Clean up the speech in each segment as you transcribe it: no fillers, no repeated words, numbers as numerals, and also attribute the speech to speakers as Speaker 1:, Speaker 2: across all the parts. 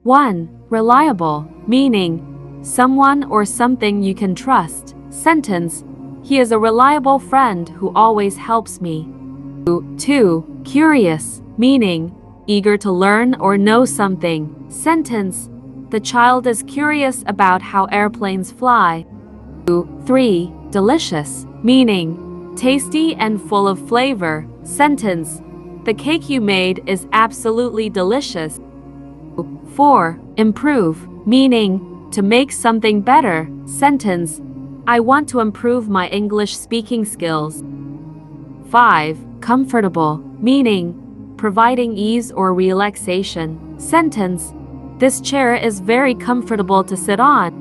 Speaker 1: 1. Reliable, meaning someone or something you can trust. Sentence: he is a reliable friend who always helps me. 2. Curious, meaning eager to learn or know something. Sentence: the child is curious about how airplanes fly. 3. Delicious, meaning tasty and full of flavor. Sentence: the cake you made is absolutely delicious. 4. Improve, meaning to make something better. Sentence: I want to improve my English speaking skills. 5. Comfortable, meaning providing ease or relaxation. Sentence: this chair is very comfortable to sit on.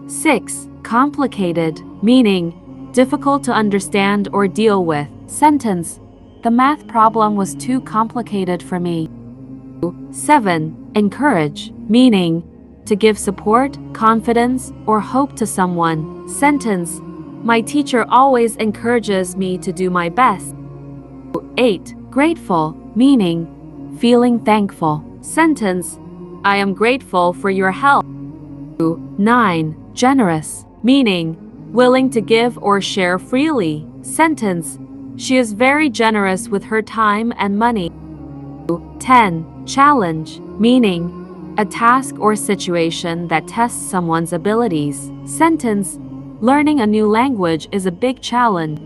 Speaker 1: 6. Complicated, meaning difficult to understand or deal with. Sentence: the math problem was too complicated for me. 7. Encourage, meaning to give support, confidence, or hope to someone. Sentence: my teacher always encourages me to do my best. 8. Grateful, meaning feeling thankful. Sentence: I am grateful for your help. 9. Generous, meaning willing to give or share freely. Sentence: she is very generous with her time and money. 10. Challenge, meaning a task or situation that tests someone's abilities. Sentence: learning a new language is a big challenge.